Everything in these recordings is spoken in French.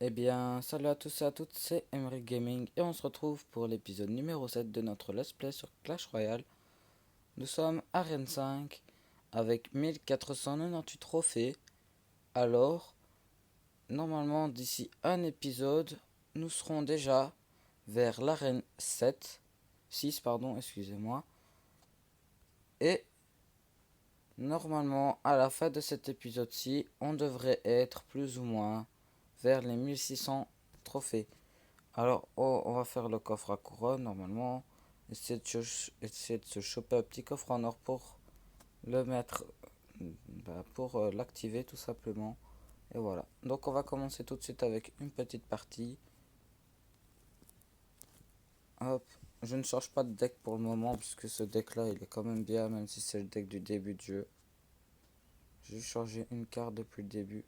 Eh bien, salut à tous et à toutes, c'est Emery Gaming et on se retrouve pour l'épisode numéro 7 de notre Let's Play sur Clash Royale. Nous sommes Arène 5 avec 1498 trophées. Alors, normalement, d'ici un épisode, nous serons déjà vers l'arène 6 pardon, excusez-moi. Et normalement, à la fin de cet épisode-ci, on devrait être plus ou moins vers les 1600 trophées. Alors, on va faire le coffre à couronne normalement. Essayer de se choper un petit coffre en or pour le mettre, pour l'activer tout simplement. Et voilà. Donc, on va commencer tout de suite avec une petite partie. Hop. Je ne change pas de deck pour le moment puisque ce deck là il est quand même bien, même si c'est le deck du début de jeu. J'ai changé une carte depuis le début.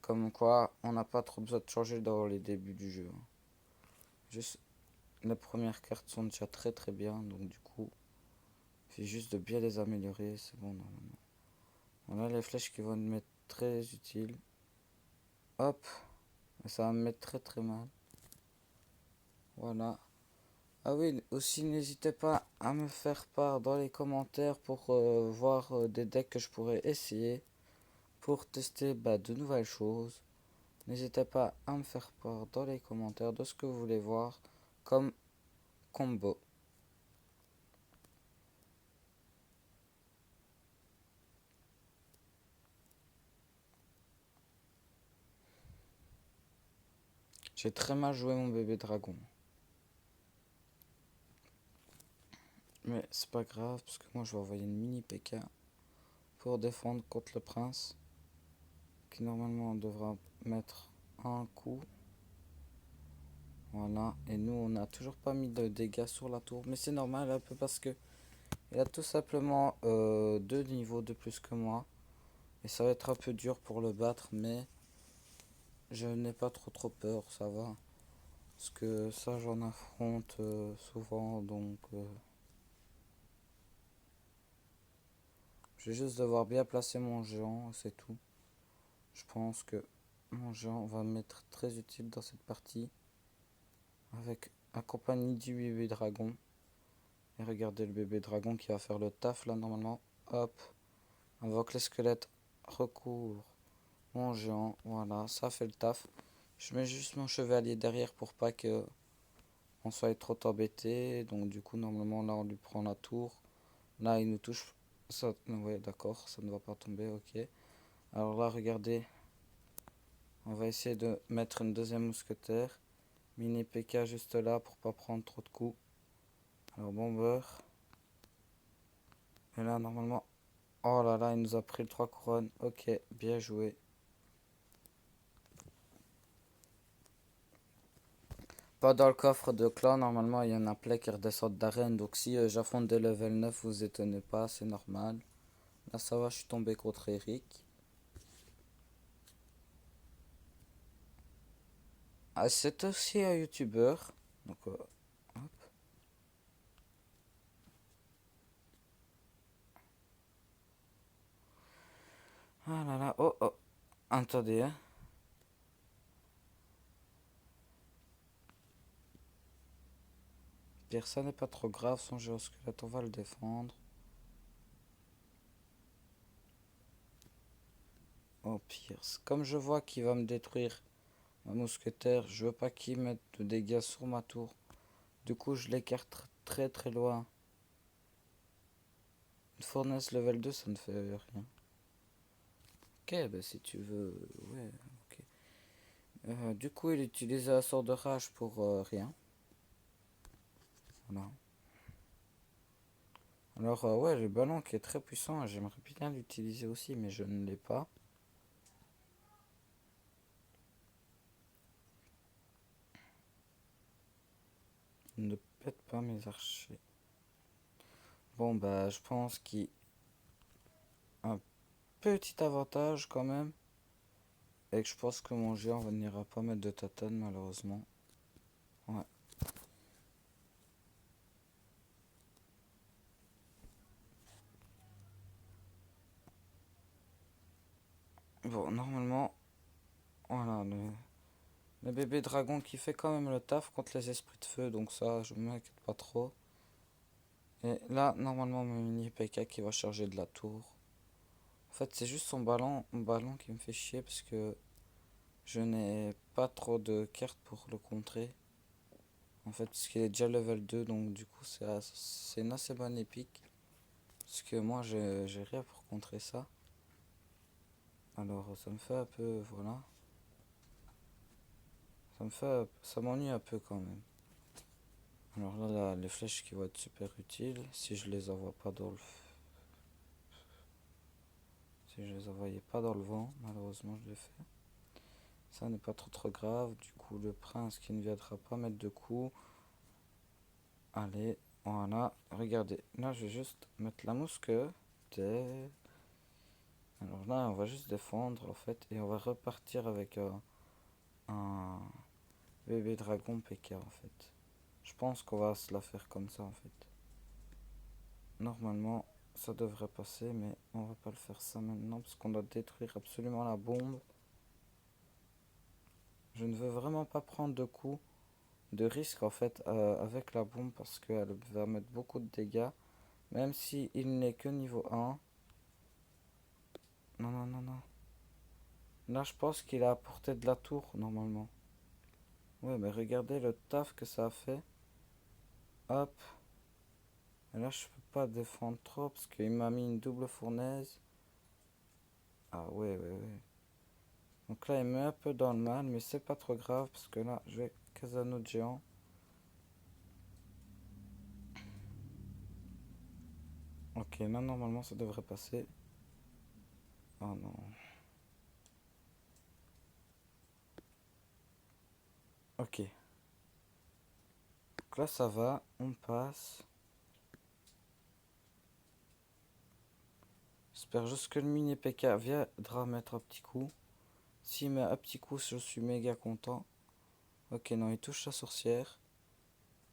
Comme quoi, on n'a pas trop besoin de changer dans les débuts du jeu. Juste, les premières cartes sont déjà très très bien, donc du coup. C'est juste de bien les améliorer, c'est bon normalement. Voilà les flèches qui vont me mettre très utiles. Hop, ça va me mettre très très mal. Voilà. Ah oui, aussi n'hésitez pas à me faire part dans les commentaires pour voir des decks que je pourrais essayer pour tester de nouvelles choses. N'hésitez pas à me faire part dans les commentaires de ce que vous voulez voir comme combo. J'ai très mal joué mon bébé dragon. Mais c'est pas grave parce que moi je vais envoyer une mini PK pour défendre contre le prince qui normalement devra mettre un coup. Voilà, et nous on n'a toujours pas mis de dégâts sur la tour, mais c'est normal un peu parce que il a tout simplement deux niveaux de plus que moi et ça va être un peu dur pour le battre, mais je n'ai pas trop peur, ça va, parce que ça j'en affronte souvent, donc je vais juste devoir bien placer mon géant, c'est tout. Je pense que mon géant va m'être très utile dans cette partie avec accompagné du bébé dragon. Et regardez le bébé dragon qui va faire le taf là normalement. Hop, invoque les squelettes, recours mon géant. Voilà, ça fait le taf. Je mets juste mon chevalier derrière pour pas que on soit trop embêté. Donc du coup normalement là on lui prend la tour. Là il nous touche. Ça, ouais d'accord, ça ne va pas tomber, ok. Alors là regardez, on va essayer de mettre une deuxième mousquetaire. Mini PK juste là pour pas prendre trop de coups. Alors bomber. Et là normalement. Oh là là, il nous a pris le 3 couronnes. Ok, bien joué. Pas dans le coffre de clan, normalement il y en a plein qui redescendent d'arène. Donc si j'affronte des level 9, vous étonnez pas, c'est normal. Là ça va, je suis tombé contre Eric. Ah, c'est aussi un youtubeur. Donc hop. Ah là là, oh oh. Attendez, hein. Pire, ça n'est pas trop grave, son géosquelette, on va le défendre. Oh pire, comme je vois qu'il va me détruire ma mousquetaire, je veux pas qu'il mette de dégâts sur ma tour. Du coup, je l'écarte très très loin. Une fournaise level 2, ça ne fait rien. Ok, bah si tu veux, ouais, ok. Du coup, il utilise un sort de rage pour rien. Voilà. Alors, ouais, le ballon qui est très puissant, j'aimerais bien l'utiliser aussi, mais je ne l'ai pas. Ne pète pas mes archers. Bon, bah, je pense qu'il a un petit avantage quand même. Et que je pense que mon géant n'ira pas mettre de tatane, malheureusement. Ouais. Bon, normalement, ouais, voilà, le bébé dragon qui fait quand même le taf contre les esprits de feu, donc ça, je m'inquiète pas trop. Et là, normalement, mon mini PK qui va charger de la tour. En fait, c'est juste son ballon qui me fait chier parce que je n'ai pas trop de cartes pour le contrer. En fait, parce qu'il est déjà level 2, donc du coup, c'est une assez bonne épique. Parce que moi, j'ai rien pour contrer ça. Alors, ça me fait un peu, voilà. Ça m'ennuie un peu quand même. Alors là, les flèches qui vont être super utiles si je les envoie pas dans le, si je les envoyais pas dans le vent, malheureusement je l'ai fait. Ça n'est pas trop grave. Du coup, le prince qui ne viendra pas mettre de coups. Allez, voilà. Regardez, là je vais juste mettre la mousquetaire. Alors là, on va juste défendre en fait et on va repartir avec un bébé dragon PK en fait. Je pense qu'on va se la faire comme ça en fait. Normalement, ça devrait passer, mais on va pas le faire ça maintenant parce qu'on doit détruire absolument la bombe. Je ne veux vraiment pas prendre de coups, de risque en fait avec la bombe parce qu'elle va mettre beaucoup de dégâts. Même si il n'est que niveau 1. Non, non, non, non. Là, je pense qu'il a apporté de la tour normalement. Ouais, mais regardez le taf que ça a fait. Hop. Et là, je peux pas défendre trop parce qu'il m'a mis une double fournaise. Ah ouais, ouais, ouais. Donc là, il met un peu dans le mal, mais c'est pas trop grave parce que là, je vais Casano de géant. Ok, là, normalement, ça devrait passer. Oh non. Ok. Donc là, ça va. On passe. J'espère juste que le mini PK viendra mettre un petit coup. S'il met un petit coup, je suis méga content. Ok, non, il touche la sorcière.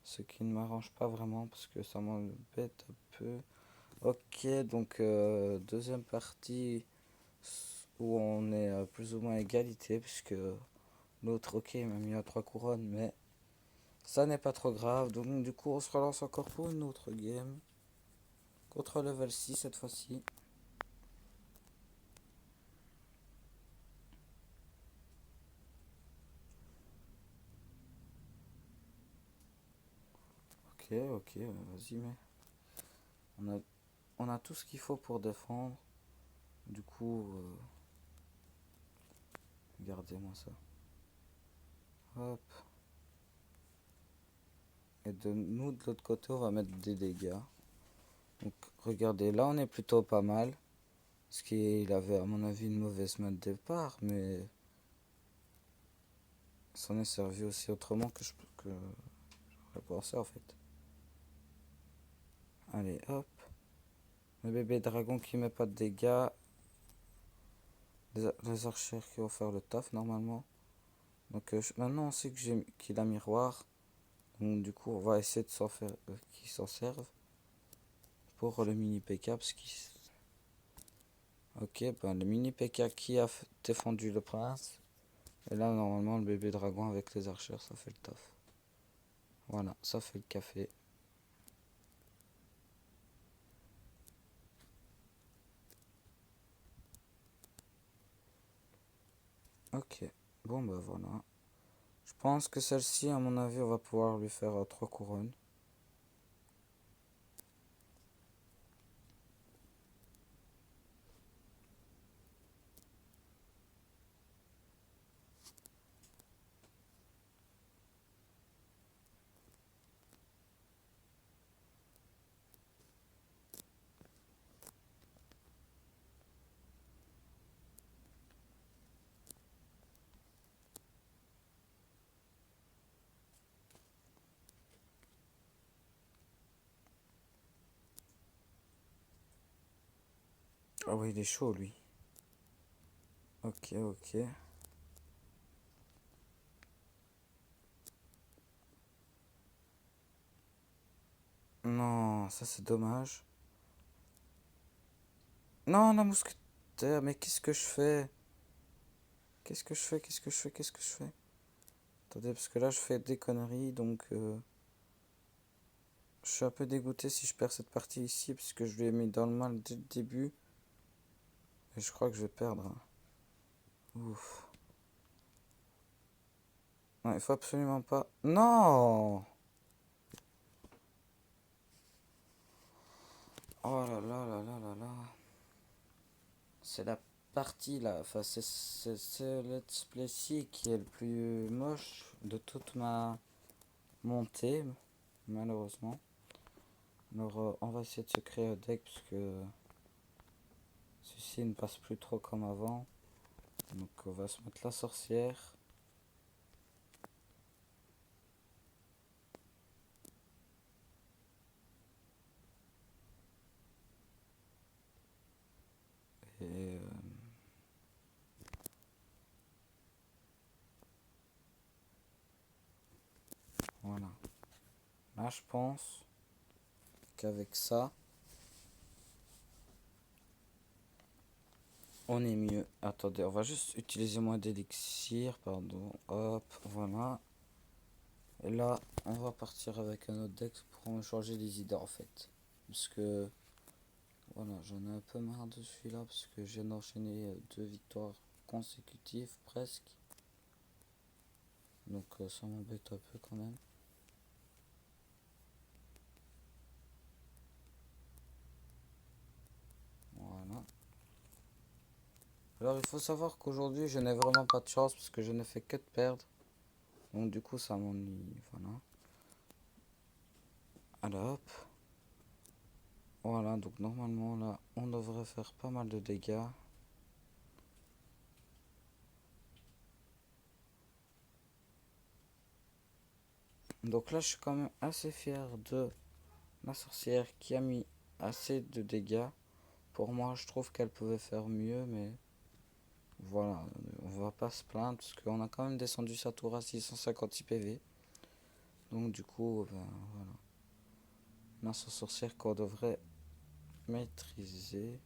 Ce qui ne m'arrange pas vraiment parce que ça m'embête un peu. Ok, donc deuxième partie où on est plus ou moins à égalité puisque l'autre, ok, il m'a mis à 3 couronnes, mais ça n'est pas trop grave. Donc du coup, on se relance encore pour une autre game. Contre level 6 cette fois-ci. Ok, ok, vas-y, mais on a, on a tout ce qu'il faut pour défendre. Du coup, regardez-moi ça. Hop. Et de nous, de l'autre côté, on va mettre des dégâts. Donc, regardez, là, on est plutôt pas mal. Parce qu'il avait, à mon avis, une mauvaise main de départ, mais ça en est servi aussi autrement que j'aurais pensé, en fait. Allez, hop. Le bébé dragon qui met pas de dégâts. Les archers qui vont faire le taf, normalement. Donc, maintenant, on sait qu'il a miroir. Donc, du coup, on va essayer de s'en faire, qu'il s'en serve. Pour le mini PK, parce qu'il... Ok, ben le mini PK qui a défendu le prince. Et là, normalement, le bébé dragon avec les archers, ça fait le taf. Voilà, ça fait le café. Ok, bon bah voilà. Je pense que celle-ci, à mon avis, on va pouvoir lui faire 3 couronnes. Ah oui, il est chaud, lui. Ok, ok. Non, ça c'est dommage. Non, la mousquetaire, mais qu'est-ce que je fais? Qu'est-ce que je fais? Attendez, parce que là, je fais des conneries, donc... je suis un peu dégoûté si je perds cette partie ici, parce que je lui ai mis dans le mal dès le début. Et je crois que je vais perdre, hein. Ouf. Non, il faut absolument pas... Non! Oh là là là là là là. C'est la partie là, enfin c'est ce let's play-ci qui est le plus moche de toute ma montée, malheureusement. Alors on va essayer de se créer un deck parce que ceci ne passe plus trop comme avant. Donc on va se mettre la sorcière. Et voilà. Là je pense qu'avec ça, on est mieux. Attendez, on va juste utiliser moins d'élixir, pardon. Hop, voilà. Et là, on va partir avec un autre deck pour en changer les idées en fait. Parce que, voilà, j'en ai un peu marre de celui-là parce que je viens d'enchaîner 2 victoires consécutives presque. Donc ça m'embête un peu quand même. Voilà. Alors il faut savoir qu'aujourd'hui je n'ai vraiment pas de chance parce que je ne fais que de perdre. Donc du coup ça m'ennuie. Voilà. Alors hop. Voilà, donc normalement là on devrait faire pas mal de dégâts. Donc là je suis quand même assez fier de ma sorcière qui a mis assez de dégâts. Pour moi je trouve qu'elle pouvait faire mieux mais voilà, on va pas se plaindre parce qu'on a quand même descendu sa tour à 656 PV. Donc du coup, ben, voilà. On a son sorcière qu'on devrait maîtriser.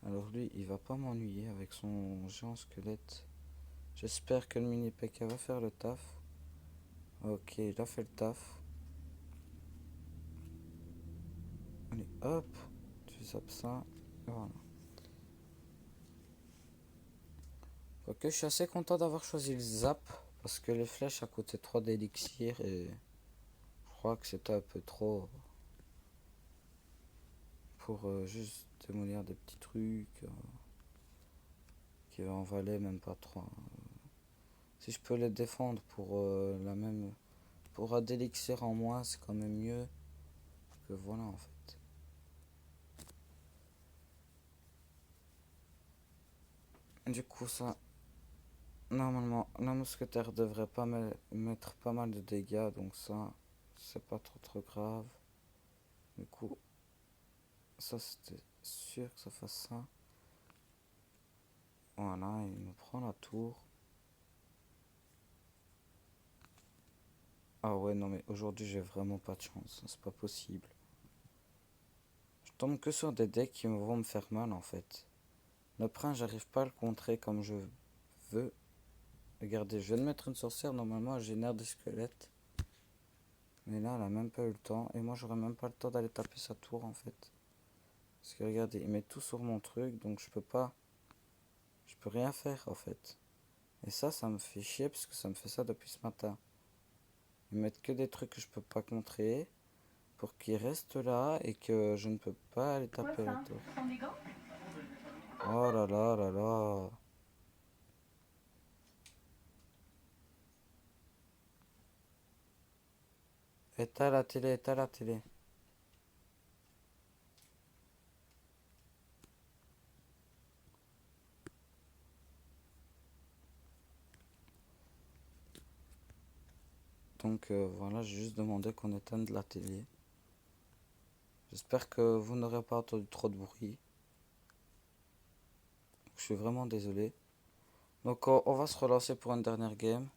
Alors lui, il va pas m'ennuyer avec son géant squelette. J'espère que le mini P.K.K. va faire le taf. Ok, il a fait le taf. Allez, hop, tu zapes ça. Voilà. Ok, je suis assez content d'avoir choisi le zap. Parce que les flèches à côté 3 d'élixir et je crois que c'était un peu trop pour juste démolir des petits trucs qui en valaient même pas 3. Si je peux les défendre pour la même pour un d'élixir en moins, c'est quand même mieux que voilà en fait. Du coup ça, normalement, la mousquetaire devrait pas mettre pas mal de dégâts, donc ça, c'est pas trop grave. Du coup, ça c'était sûr que ça fasse ça. Voilà, il me prend la tour. Ah ouais, non mais aujourd'hui j'ai vraiment pas de chance, c'est pas possible. Je tombe que sur des decks qui vont me faire mal en fait. Le prince, j'arrive pas à le contrer comme je veux. Regardez, je viens de mettre une sorcière, normalement elle génère des squelettes. Mais là, elle a même pas eu le temps. Et moi, j'aurais même pas le temps d'aller taper sa tour en fait. Parce que regardez, il met tout sur mon truc, donc je peux pas. Je peux rien faire en fait. Et ça me fait chier parce que ça me fait ça depuis ce matin. Ils mettent que des trucs que je peux pas contrer pour qu'ils restent là et que je ne peux pas aller taper la tour. Oh là là là là. Éteins la télé, éteins la télé. Donc voilà, j'ai juste demandé qu'on éteigne la télé. J'espère que vous n'aurez pas entendu trop de bruit. Je suis vraiment désolé. Donc on va se relancer pour une dernière game.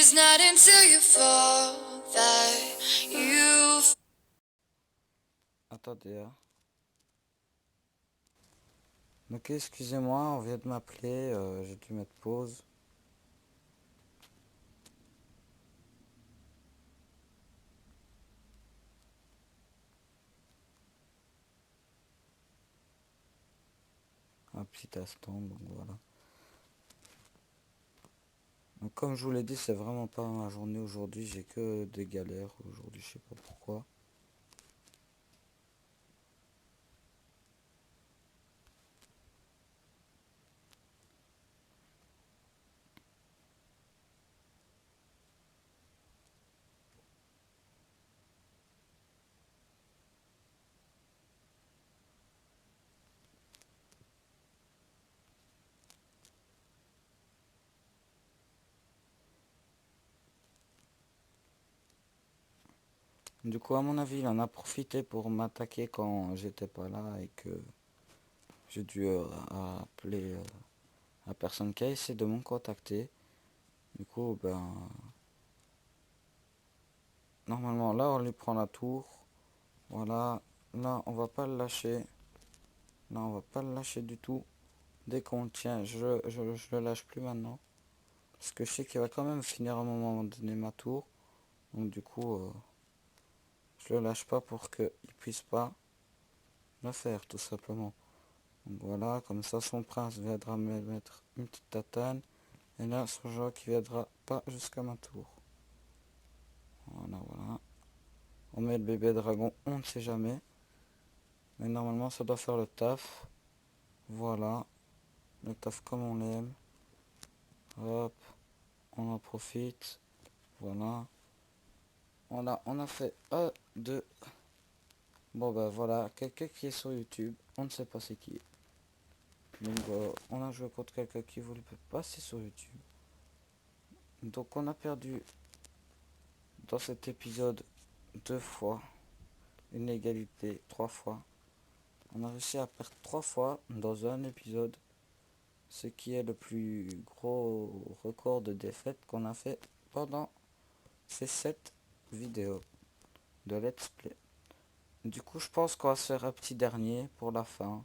It's not until you fall that you. Attendez, hein. Ok, excusez-moi, on vient de m'appeler, j'ai dû mettre pause. Un petit instant, donc voilà. Donc comme je vous l'ai dit, c'est vraiment pas ma journée aujourd'hui, j'ai que des galères aujourd'hui, je sais pas pourquoi. Du coup, à mon avis, il en a profité pour m'attaquer quand j'étais pas là et que j'ai dû appeler la personne qui a essayé de me contacter. Du coup, ben, normalement, là, on lui prend la tour. Voilà, là, on va pas le lâcher. Là, on va pas le lâcher du tout. Dès qu'on le tient, je le lâche plus maintenant. Parce que je sais qu'il va quand même finir à un moment donné ma tour. Donc du coup, je le lâche pas pour qu'il puisse pas le faire, tout simplement. Donc voilà, comme ça son prince viendra me mettre une petite tatane. Et là, son joueur qui viendra pas jusqu'à ma tour. Voilà, voilà. On met le bébé dragon, on ne sait jamais. Mais normalement, ça doit faire le taf. Voilà. Le taf comme on l'aime. Hop. On en profite. Voilà. On a fait 1, 2. Bon ben voilà, quelqu'un qui est sur YouTube. On ne sait pas c'est qui. Donc on a joué contre quelqu'un qui voulait passer sur YouTube. Donc on a perdu dans cet épisode 2 fois. Une égalité 3 fois. On a réussi à perdre 3 fois dans un épisode. Ce qui est le plus gros record de défaite qu'on a fait pendant ces 7 vidéos de Let's Play. Du coup je pense qu'on va se faire un petit dernier pour la fin.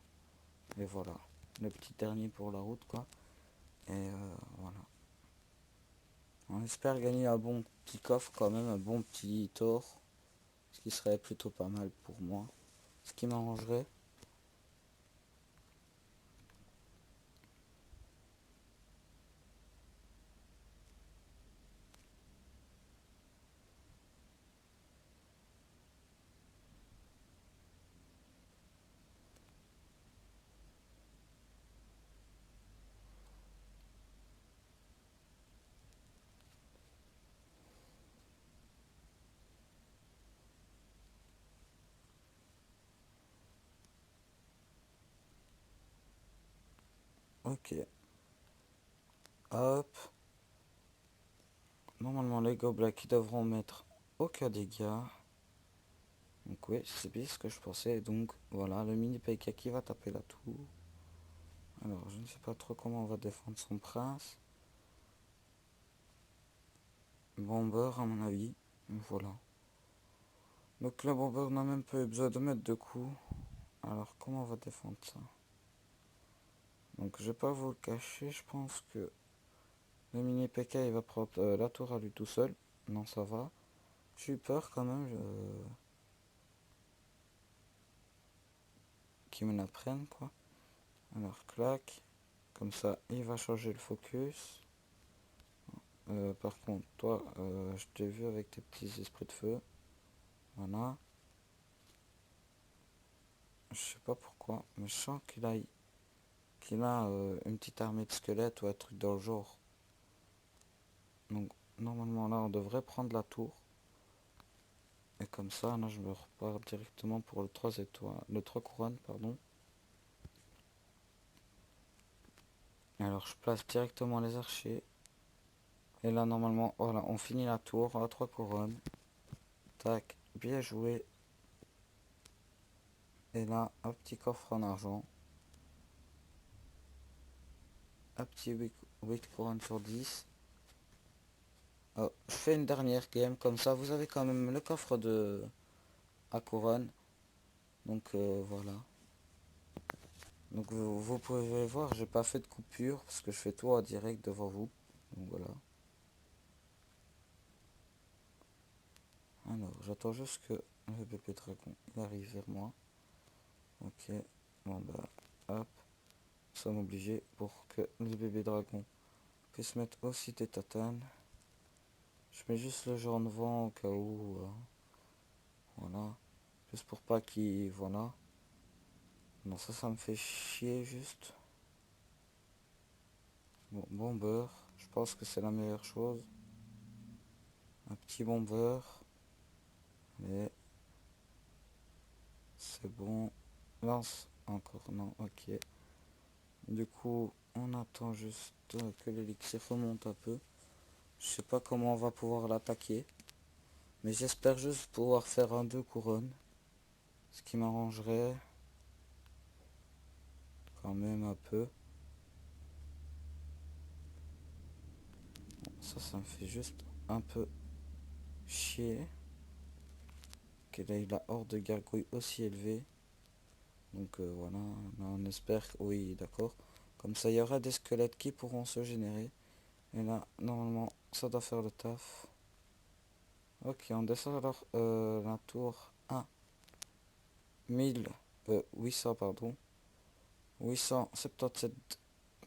Et voilà. Le petit dernier pour la route quoi. Et voilà. On espère gagner un bon petit coffre quand même, un bon petit tort. Ce qui serait plutôt pas mal pour moi. Ce qui m'arrangerait. Ok. Hop. Normalement les gobelins qui devront mettre aucun dégât. Donc oui, c'est bien ce que je pensais. Donc voilà, le mini PK qui va taper la tour. Alors je ne sais pas trop comment on va défendre son prince. Bomber à mon avis. Voilà. Donc le bomber n'a même pas eu besoin de mettre de coups. Alors comment on va défendre ça? Donc je vais pas vous le cacher, je pense que le mini PK il va prendre la tour à lui tout seul. Non ça va. J'ai eu peur quand même qu'il me la prenne quoi. Alors clac. Comme ça il va changer le focus. Par contre toi je t'ai vu avec tes petits esprits de feu. Voilà. Je sais pas pourquoi, mais je sens qu'il a une petite armée de squelettes ou un truc dans le genre. Donc normalement là on devrait prendre la tour. Et comme ça, là je me repars directement pour le 3 étoiles, le 3 couronnes, pardon. Alors je place directement les archers. Et là normalement, voilà, on finit la tour à 3 couronnes. Tac, bien joué. Et là, un petit coffre en argent. Un petit 8 couronnes sur 10. Je fais une dernière game, comme ça vous avez quand même le coffre de à couronne. Donc voilà. Donc vous pouvez voir, j'ai pas fait de coupure parce que je fais tout en direct devant vous. Donc voilà. Alors j'attends juste que le bébé dragon il arrive vers moi. Ok. Bon bah hop. Nous sommes obligés pour que le bébé dragon puisse mettre aussi des tatanes. Je mets juste le genre de vent au cas où. Voilà. Juste pour pas qu'il... Voilà. Non, ça me fait chier juste. Bon, bomber. Je pense que c'est la meilleure chose. Un petit bomber. Mais c'est bon. Lance encore. Non, ok. Du coup, on attend juste que l'élixir remonte un peu. Je sais pas comment on va pouvoir l'attaquer. Mais j'espère juste pouvoir faire un 2 couronnes. Ce qui m'arrangerait quand même un peu. Ça me fait juste un peu chier. Ok, là, il a hors de gargouille aussi élevé. Donc voilà, là, on espère, oui, d'accord. Comme ça, il y aura des squelettes qui pourront se générer. Et là, normalement, ça doit faire le taf. Ok, on descend alors la tour 1. 1800, pardon. 877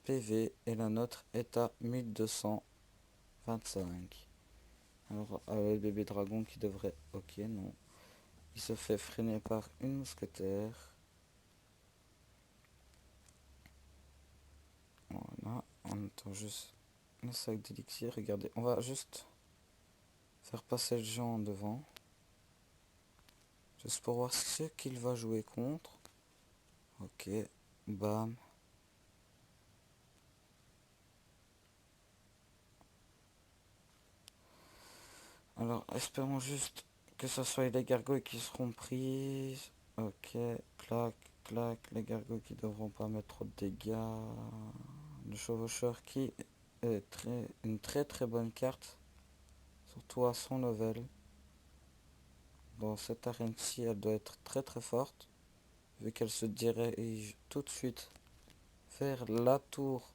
PV et la nôtre est à 1225. Alors, le bébé dragon qui devrait... Ok, non. Il se fait freiner par une mousquetaire. Voilà, on attend juste le sac d'élixir. Regardez, on va juste faire passer le géant devant. Juste pour voir ce qu'il va jouer contre. Ok, bam. Alors, espérons juste que ce soit les gargouilles qui seront prises. Ok, clac, clac. Les gargouilles qui devront pas mettre trop de dégâts. Le chevaucheur qui est une très très bonne carte. Surtout à son level. Dans cette arène-ci, elle doit être très très forte. Vu qu'elle se dirige tout de suite vers la tour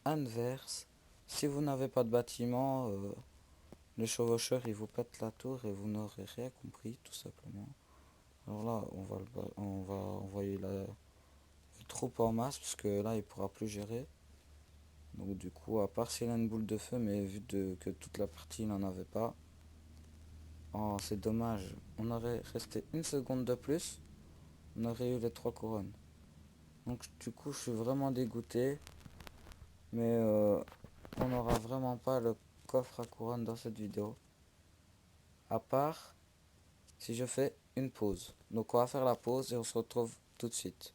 inverse. Si vous n'avez pas de bâtiment, le chevaucheur il vous pète la tour et vous n'aurez rien compris tout simplement. Alors là, on va envoyer la troupe en masse parce que là il pourra plus gérer. Donc du coup, à part s'il a une boule de feu, mais vu que toute la partie il n'en avait pas. Oh, c'est dommage. On aurait resté une seconde de plus. On aurait eu les 3 couronnes. Donc du coup, je suis vraiment dégoûté. Mais on n'aura vraiment pas le coffre à couronne dans cette vidéo. À part si je fais une pause. Donc on va faire la pause et on se retrouve tout de suite.